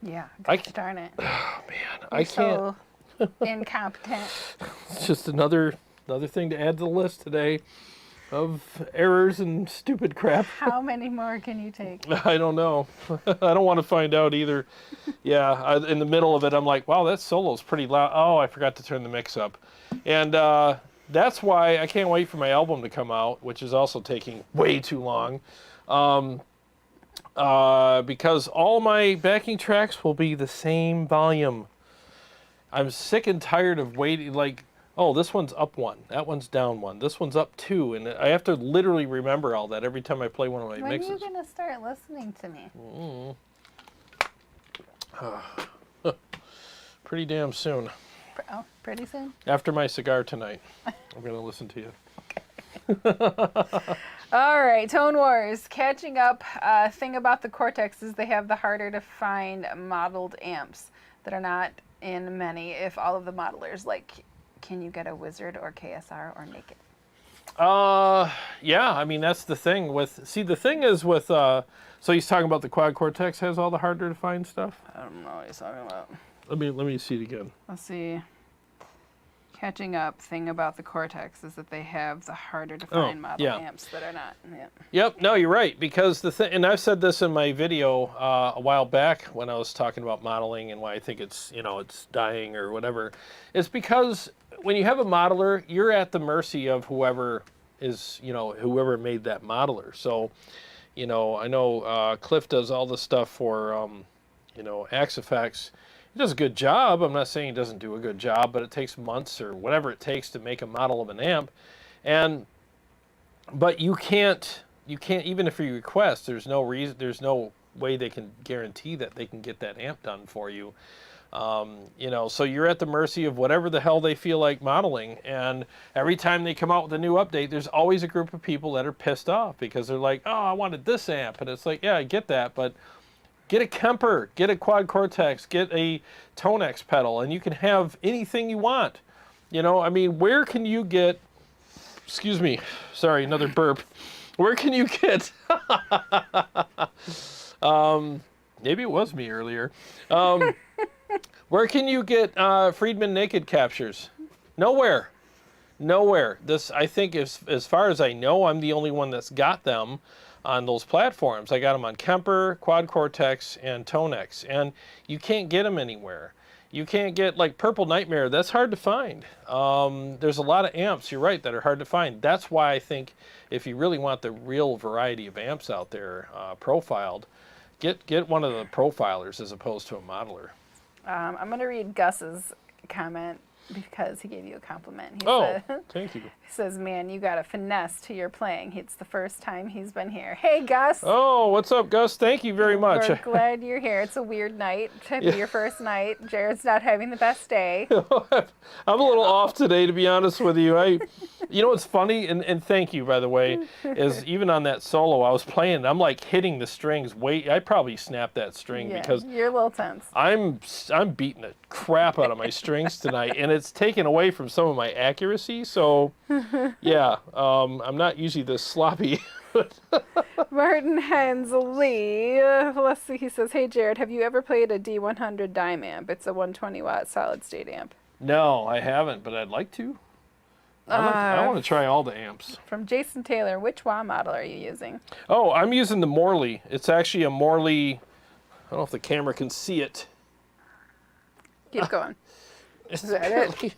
Yeah, I gosh darn it. Oh man, You're I can't. so incompetent. It's just another thing to add to the list today of errors and stupid crap. How many more can you take? I don't know. I don't want to find out either. Yeah, in the middle of it, I'm like, wow, that solo's pretty loud. Oh, I forgot to turn the mix up. And that's why I can't wait for my album to come out, which is also taking way too long. Because all my backing tracks will be the same volume. I'm sick and tired of waiting, like, oh, this one's up one, that one's down one, this one's up two, and I have to literally remember all that every time I play one of my mixes. When are you going to start listening to me? Pretty damn soon. Oh, pretty soon? After my cigar tonight, I'm going to listen to you. All right, Tone Wars. Catching up. Thing about the Cortex is they have the harder to find modeled amps that are not in many, if all of the modelers. Like, can you get a Wizard or KSR or Naked? Yeah, I mean, that's the thing with, see, the thing is with, so he's talking about the Quad Cortex has all the harder to find stuff? I don't know what he's talking about. Let me see it again. Let's see. Catching up. Thing about the Cortex is that they have the harder to find model amps that are not. Yeah. Yep, no, you're right, because the thing, and I've said this in my video a while back when I was talking about modeling and why I think it's, you know, it's dying or whatever. It's because when you have a modeler, you're at the mercy of whoever is, you know, whoever made that modeler. So, you know, I know Cliff does all the stuff for, you know, Axe Effects. He does a good job. I'm not saying he doesn't do a good job, but it takes months or whatever it takes to make a model of an amp. But you can't even if you request, there's no reason, there's no way they can guarantee that they can get that amp done for you. You know, so you're at the mercy of whatever the hell they feel like modeling. And every time they come out with a new update, there's always a group of people that are pissed off because they're like, oh, I wanted this amp. And it's like, yeah, I get that, but get a KEMPER, get a quad Cortex, get a Tonex pedal, and you can have anything you want. You know, I mean, where can you get, excuse me, sorry, another burp. Where can you get, maybe it was me earlier. Where can you get Friedman naked captures? Nowhere. Nowhere. This, I think, as far as I know, I'm the only one that's got them on those platforms. I got them on KEMPER, Quad Cortex, and Tonex, and you can't get them anywhere. You can't get, like, Purple Nightmare. That's hard to find. There's a lot of amps, you're right, that are hard to find. That's why I think if you really want the real variety of amps out there profiled, get one of the profilers as opposed to a modeler. I'm going to read Gus's comment because he gave you a compliment. He Oh, said, thank you. he says, man, you got a finesse to your playing. It's the first time he's been here. Hey, Gus. Oh, what's up, Gus? Thank you very much. We're glad you're here. It's a weird night to be your first night. Jarrod's not having the best day. I'm a little off today, to be honest with you. You know what's funny, and thank you, by the way, is even on that solo I was playing, I'm like hitting the strings. I probably snapped that string because you're a little tense. I'm beating the crap out of my strings tonight, and it's taken away from some of my accuracy. So, yeah, I'm not usually this sloppy. Martin Hensley, let's see, he says, hey Jarrod, have you ever played a D100 Dime amp? It's a 120 watt solid state amp. No, I haven't, but I'd like to. I want to try all the amps. From Jason Taylor, which wah model are you using? Oh, I'm using the Morley. It's actually a Morley, I don't know if the camera can see it. Keep going. Is that it?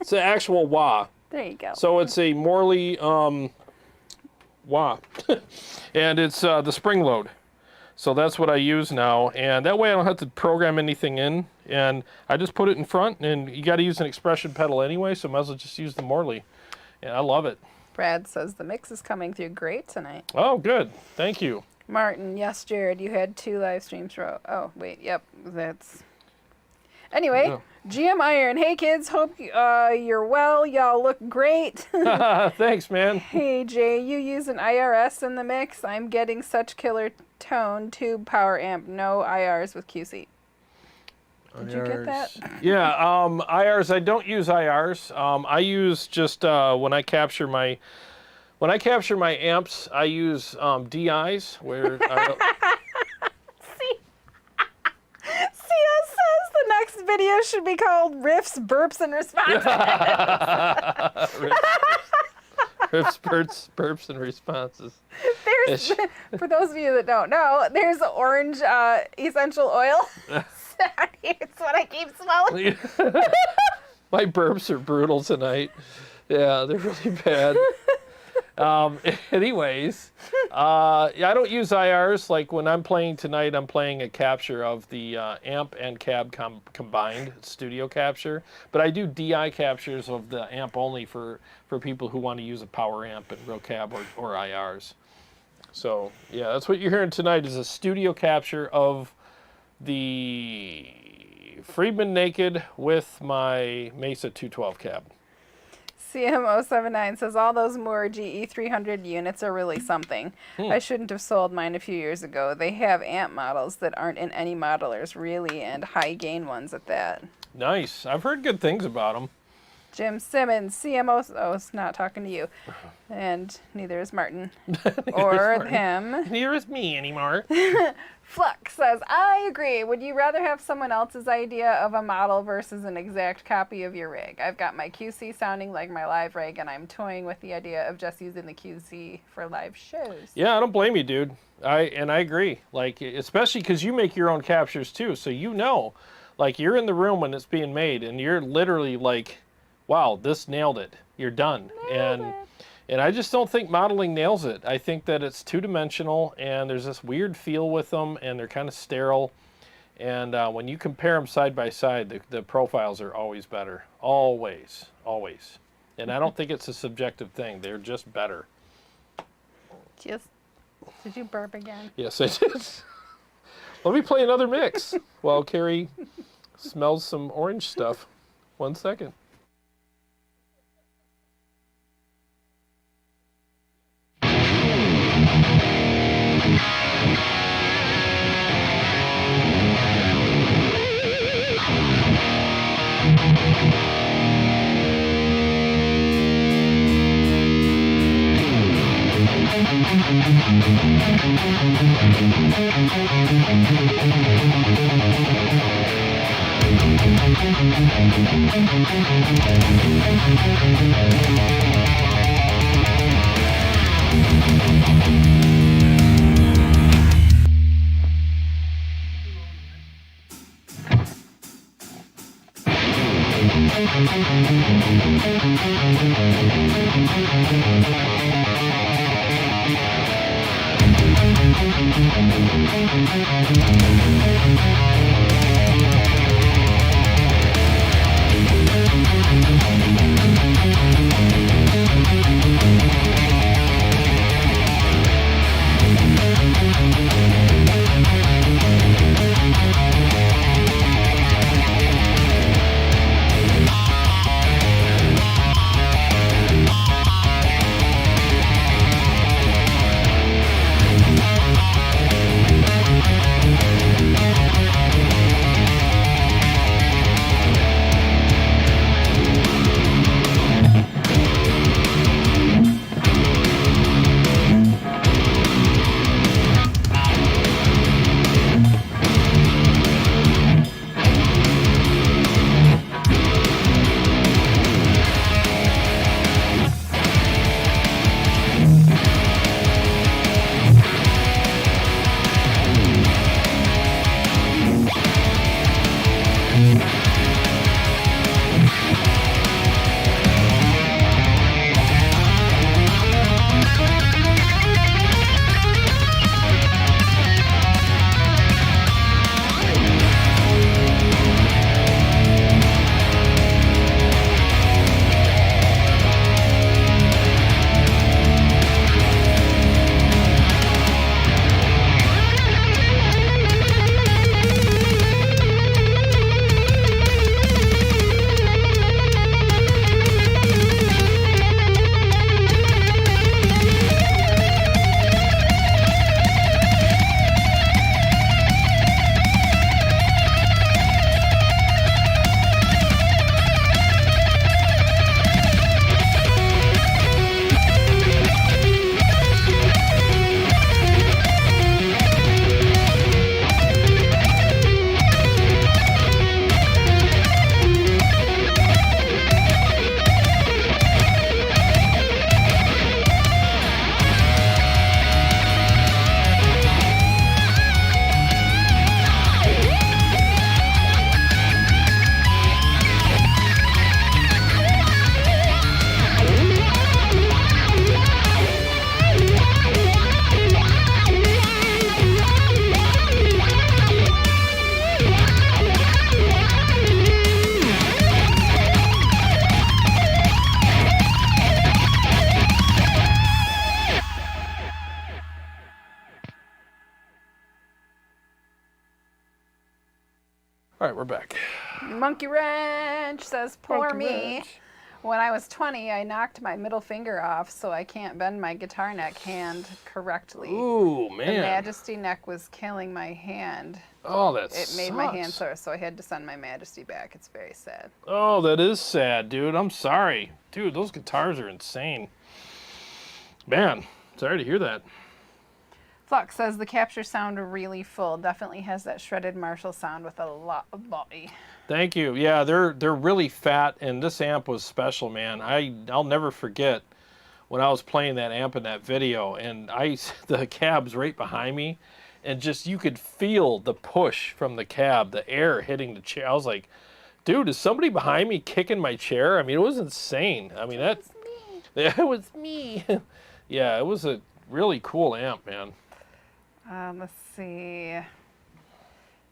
It's an actual wah. There you go. So it's a Morley wah. And it's the spring load. So that's what I use now. And that way I don't have to program anything in. And I just put it in front. And you got to use an expression pedal anyway, so I might as well just use the Morley. And I love it. Brad says the mix is coming through great tonight. Oh, good. Thank you. Martin, yes, Jarrod, you had 2 live streams. Oh, wait, yep, that's... Anyway, Yeah. GM Iron. Hey, kids, hope you're well. Y'all look great. Thanks, man. Hey, Jay, you use an IRS in the mix? I'm getting such killer tone tube power amp. No IRs with QC. Did you get that? Yeah, IRs, I don't use IRs. I use just when I capture my amps, I use DIs where Cia says the next video should be called Riffs, Burps, and Responses. Riffs, burps, and responses. There's, for those of you that don't know, there's orange essential oil. It's what I keep smelling. My burps are brutal tonight. Yeah, they're really bad. Anyways, I don't use IRs. Like when I'm playing tonight, I'm playing a capture of the amp and cab combined studio capture. But I do DI captures of the amp only for people who want to use a power amp and real cab or IRs. So yeah, that's what you're hearing tonight is a studio capture of the Friedman Naked with my Mesa 212 cab. CM079 says all those Moore GE300 units are really something. I shouldn't have sold mine a few years ago. They have amp models that aren't in any modelers really, and high gain ones at that. Nice. I've heard good things about them. Jim Simmons, CMO, oh, it's not talking to you. And neither is Martin. Or him. Neither is me anymore. Flux says, I agree. Would you rather have someone else's idea of a model versus an exact copy of your rig? I've got my QC sounding like my live rig, and I'm toying with the idea of just using the QC for live shows. Yeah, I don't blame you, dude. I agree. Like, especially because you make your own captures too, so you know. Like, you're in the room when it's being made, and you're literally like, wow, this nailed it. You're done. And I just don't think modeling nails it. I think that it's two-dimensional, and there's this weird feel with them, and they're kind of sterile. And when you compare them side by side, the profiles are always better. Always. Always. And I don't think it's a subjective thing. They're just better. Did you burp again? Yes, I did. Let me play another mix while Carrie smells some orange stuff. 1 second. All right, we're back. Monkey wrench says, poor Monkey me. wrench. When I was 20, I knocked my middle finger off, so I can't bend my guitar neck hand correctly. Ooh, The man. Majesty neck was killing my hand. Oh, that It made sucks. my hand sore, so I had to send my Majesty back. It's very sad. Oh, that is sad, dude. I'm sorry. Dude, those guitars are insane. Man, sorry to hear that. Flux says the capture sound really full. Definitely has that shredded Marshall sound with a lot of body. Thank you. Yeah, they're really fat, and this amp was special, man. I'll never forget when I was playing that amp in that video, and the cab's right behind me, and just you could feel the push from the cab, the air hitting the chair. I was like, dude, is somebody behind me kicking my chair? I mean, it was insane. I mean, that it was me. Yeah, it was a really cool amp, man. Let's see.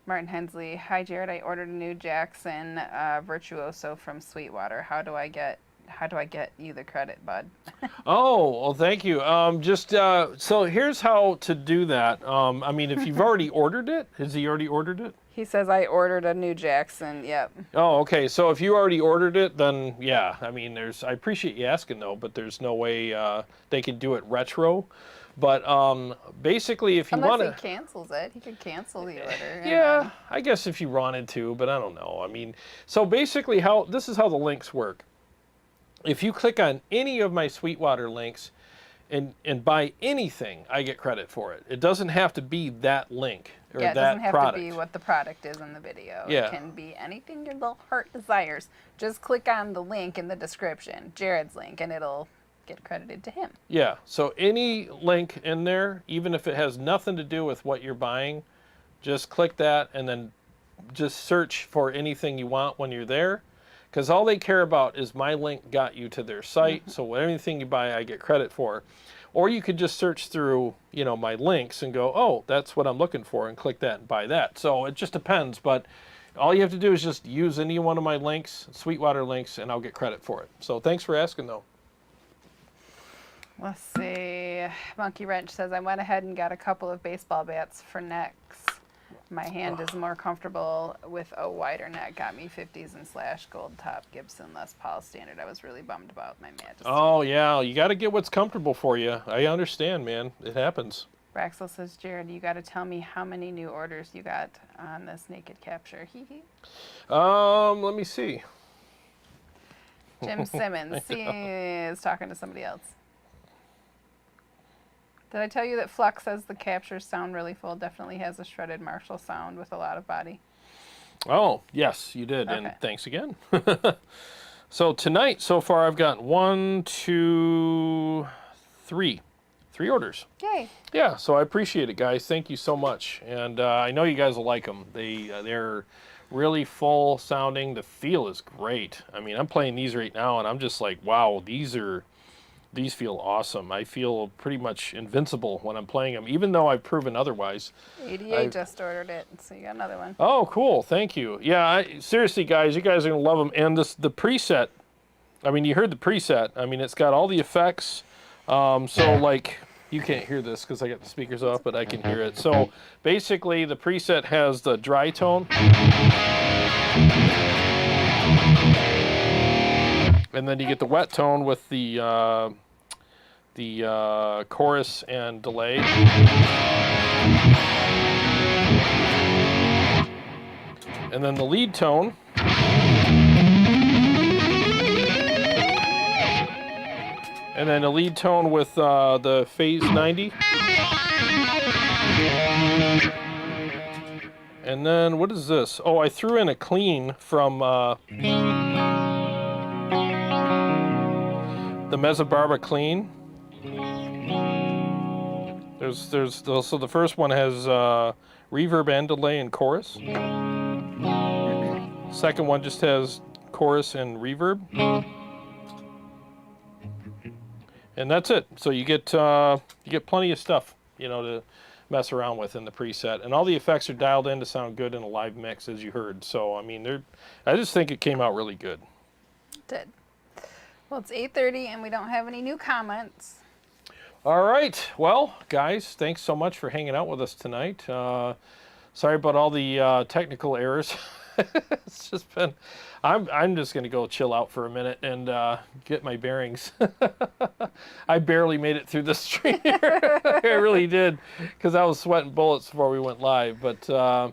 Martin Hensley. Hi, Jarrod. I ordered a new Jackson Virtuoso from Sweetwater. How do I get how do I get you the credit, bud? Oh, well, thank you. So here's how to do that. I mean, if you've already ordered it, has he already ordered it? He says I ordered a new Jackson. Yep. Oh, okay. So if you already ordered it, then yeah. I mean, I appreciate you asking though, but there's no way they can do it retro. But basically, if you want Unless he cancels it, he could cancel the order. yeah, I guess if you wanted to, but I don't know. I mean, so basically, this is how the links work. If you click on any of my Sweetwater links and buy anything, I get credit for it. It doesn't have to be that link or Yeah, it that doesn't have product. to be what the product is in the video. Yeah. It can be anything your little heart desires. Just click on the link in the description, Jarrod's link, and it'll get credited to him. Yeah, so any link in there, even if it has nothing to do with what you're buying, just click that and then just search for anything you want when you're there. Because all they care about is my link got you to their site, so anything you buy, I get credit for. Or you could just search through, my links and go, oh, that's what I'm looking for, and click that and buy that. So it just depends, but all you have to do is just use any one of my links, Sweetwater links, and I'll get credit for it. So thanks for asking, though. Let's see. Monkey Wrench says, I went ahead and got a couple of baseball bats for necks. My hand is more comfortable with a wider neck. Got me 50s and / gold top Gibson Les Paul standard. I was really bummed about my Majesty. Oh, yeah, you got to get what's comfortable for you. I understand, man. It happens. Braxel says, Jarrod, you got to tell me how many new orders you got on this naked capture. Hee hee. Let me see. Jim Simmons he is talking to somebody else. Did I tell you that Flux says the captures sound really full? Definitely has a shredded Marshall sound with a lot of body. Oh, yes, you did, Okay. and thanks again. So tonight, so far, I've got 1, 2, 3. 3 orders. Yay. Yeah, so I appreciate it, guys. Thank you so much. And I know you guys will like them. They're really full sounding. The feel is great. I mean, I'm playing these right now, and I'm just like, wow, these feel awesome. I feel pretty much invincible when I'm playing them, even though I've proven otherwise. 88 just ordered it, so you got another one. Oh, cool. Thank you. Yeah, seriously, guys, you guys are going to love them. And the preset, I mean, you heard the preset. I mean, it's got all the effects. So, like, you can't hear this because I got the speakers off, but I can hear it. So, basically, the preset has the dry tone. And then you get the wet tone with the chorus and delay. And then the lead tone. And then a lead tone with the phase 90. And then what is this? Oh, I threw in a clean from the Mezzabarba clean. So the first one has reverb and delay and chorus. Second one just has chorus and reverb. And that's it. So you get plenty of stuff, to mess around with in the preset. And all the effects are dialed in to sound good in a live mix, as you heard. So I mean, I just think it came out really good. It did. Well, it's 8:30 and we don't have any new comments. All right. Well, guys, thanks so much for hanging out with us tonight. Sorry about all the technical errors. It's just been. I'm just gonna go chill out for a minute and get my bearings. I barely made it through the stream here. I really did, because I was sweating bullets before we went live. But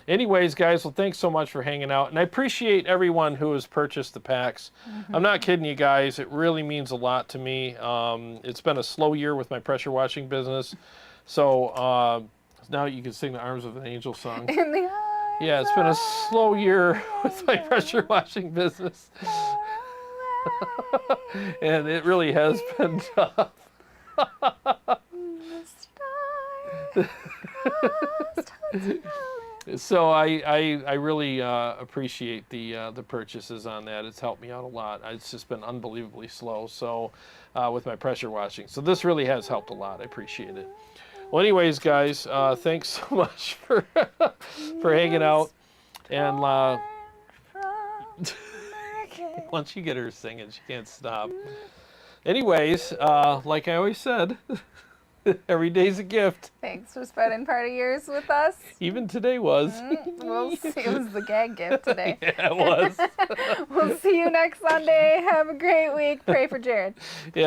anyways, guys, well, thanks so much for hanging out, and I appreciate everyone who has purchased the packs. I'm not kidding you guys; it really means a lot to me. It's been a slow year with my pressure washing business, so now you can sing the Arms of an Angel song. In the Yeah, it's been a slow year with my pressure washing business. And it really has been tough. So I really appreciate the purchases on that. It's helped me out a lot. It's just been unbelievably slow. So with my pressure washing. So this really has helped a lot. I appreciate it. Well, anyways, guys, thanks so much for hanging out, and Once you get her singing, she can't stop. Anyways, like I always said, every day's a gift. Thanks for spending part of yours with us. Even today was. We'll see. It was the gag gift today. Yeah, it was. We'll see you next Sunday. Have a great week. Pray for Jarrod. Yeah.